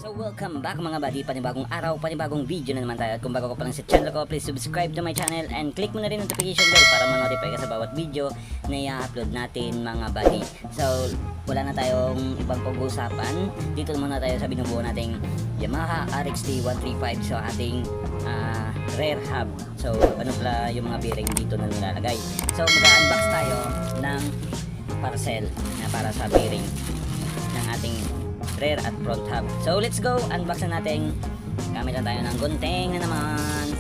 So welcome back mga buddy, panibagong araw, panibagong video na naman tayo. At kung bago ka pa lang sa channel ko, please subscribe to my channel and click mo na rin notification bell para ma-notify ka sa bawat video na i-upload natin mga buddy. So wala na tayong ibang pag-uusapan, dito muna tayo sa binubuo nating Yamaha RXT 135 sa ating rear hub. So ano pala yung mga bearing dito na nilalagay. So mag-unbox tayo ng parcel na para sa bearing ng ating rear at front hub. So let's go, unbox na natin. Gamit lang tayo ng gunting na naman.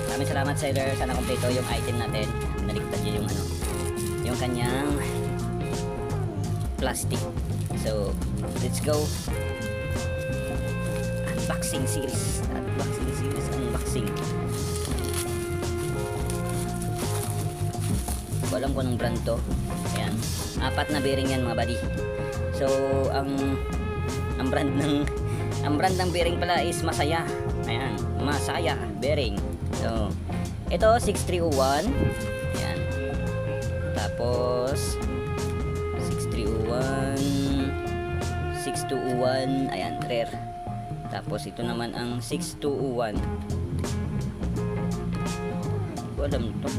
Maraming salamat seller, sana kompleto yung item natin. Naligtad yun yung yung kanyang plastic. So let's go, unboxing series. Unboxing. Alam ko ng brand to. Ayan, 4 na bearing yan mga buddy. So ang brand ng bearing pala is Masaya. Ayan, Masaya bearing. So ito 6301. Ayan. Tapos 6301, 6201, ayan, rear. Tapos ito naman ang 6201. Alam to.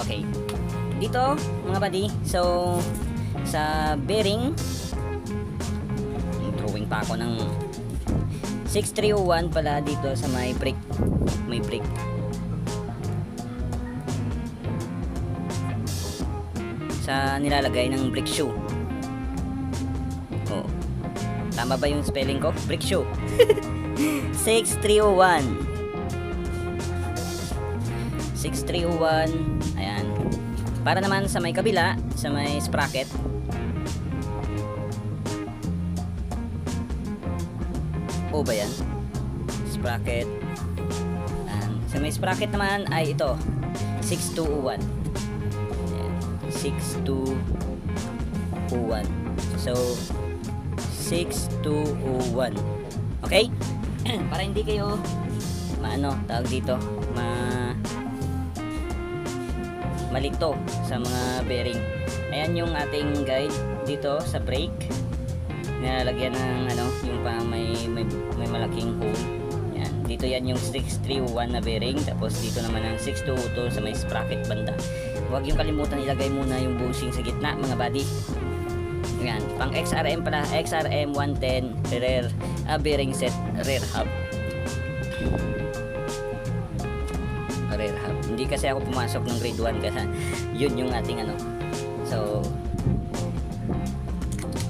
Okay. Dito mga buddy, so sa bearing, drawing pa ako ng 6301 pala dito sa may brake. Sa nilalagay ng brake shoe. Oh. Tama ba yung spelling ko? Brake shoe. 6301. 6301. Ayan. Para naman sa may kabila, sa may sprocket. O ba yan? Sprocket. Ayan. Sa may sprocket naman ay ito, 6201. Ayan. 6201. So 6201. Okay? Para hindi kayo tawag dito, malito sa mga bearing. Ayan yung ating guide dito sa brake. Nilalagyan ng yung pa may malaking hole. Ayan. Dito yan yung 6301 na bearing. Tapos dito naman ang 622 sa may sprocket banda. Huwag yung kalimutan ilagay muna yung bushing sa gitna mga buddy. Ayan. Pang XRM pala. XRM 110 rear bearing set rear hub. Rear hub. Hindi kasi ako pumasok ng grade 1 kasi yun yung ating So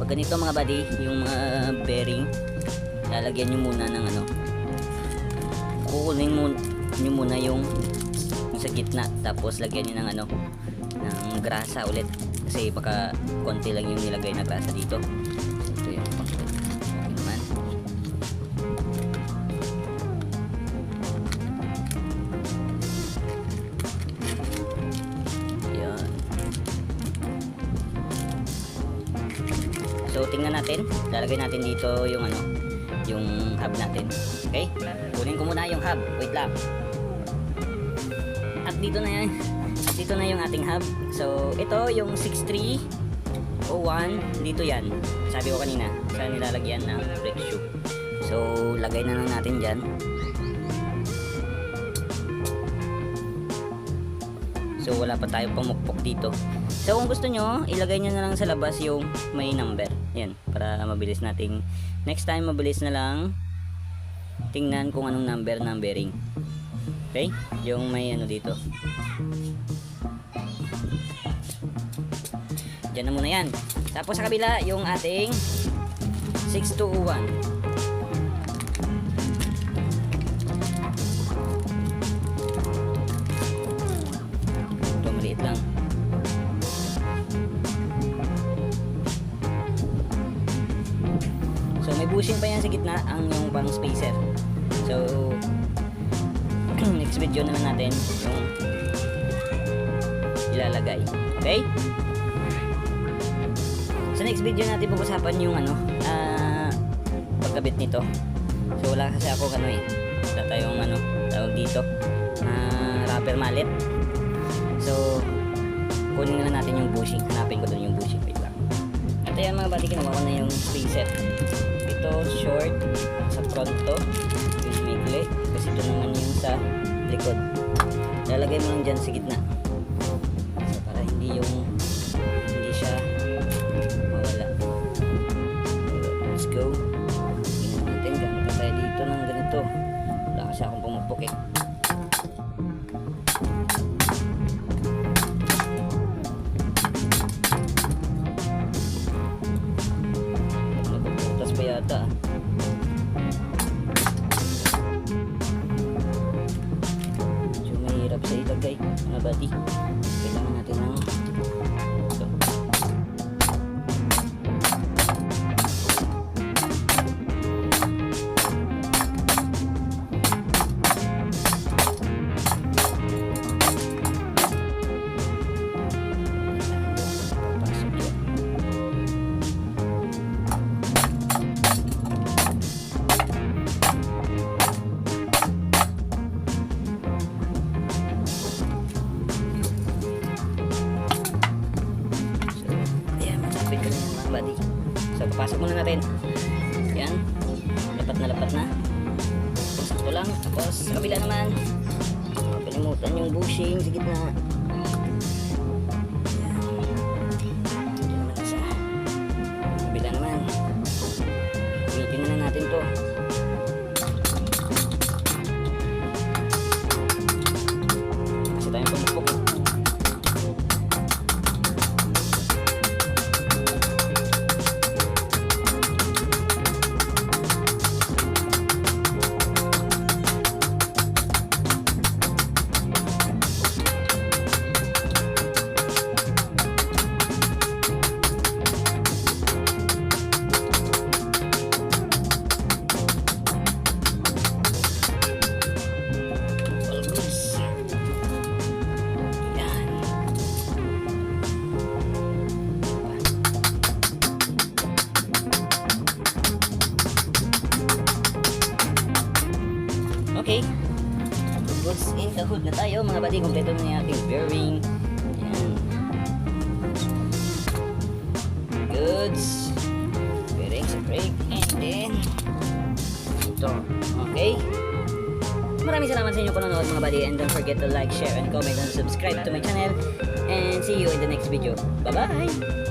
pag ganito mga buddy, yung bearing, lalagyan nyo muna ng kukunin nyo muna yung sa gitna, tapos lagyan nyo ng ng grasa ulit kasi baka konti lang yung nilagay na grasa dito. Ito yun. Okay naman. So tingnan natin, lalagay natin dito yung yung hub natin. Okay? Kunin ko muna yung hub. Wait lang. At dito na yan. At dito na yung ating hub. So ito yung 6301, dito yan. Sabi ko kanina, sa nilalagyan ng brake shoe. So lagay na lang natin diyan. So wala pa tayo pumukpok dito. So kung gusto nyo, ilagay nyo na lang sa labas yung may number. Yan, para mabilis nating next time, mabilis na lang tingnan kung anong number ng bearing. Okay? Yung may dito. Diyan na muna yan. Tapos sa kabila, yung ating 6201. Lang. So may bushing pa yan sa gitna, ang yung pang spacer. So next video na lang natin yung ilalagay. Okay? Sa next video natin pag-usapan yung pagkabit nito. So wala kasi ako wala tayong tawag dito rubber mallet. So kunin na natin yung bushing. Hanapin ko doon yung bushing. Wait lang. Ito Ayan mga buddy, kinuha ko na yung preset. Ito, short, sa fronto, yung mikli. Kasi ito naman yung sa likod. Lalagay mo lang dyan sa gitna. So, para hindi siya mawala. Let's go. Tingnan natin, gamit na tayo dito ng ganito. Wala kasi akong pumupok eh. Napuputas pa yata. Medyo mahirap sa ilagay mga buddy. Kailangan natin ng ito. Papasok yan. Ayan, masapit ko na yan mga buddy. So, papasok muna natin. Ayan. Lapat na. Sakto lang. Tapos, sa kabila naman. Kalimutan yung bushing sa gitna. Ayan. Diyan naman sa kabila naman. Gamitin na natin to. Kasi tayong pumupok. All goods. Yan. Okay. Goods in the hood na tayo mga buddy. Kompleto na yung ating bearing. Yan. Goods. Bearing sa brake. And then ito. Okay. Maraming salamat sa inyo panonood mga buddy. And don't forget to like, share, and comment, and subscribe to my channel. And see you in the next video. Bye-bye!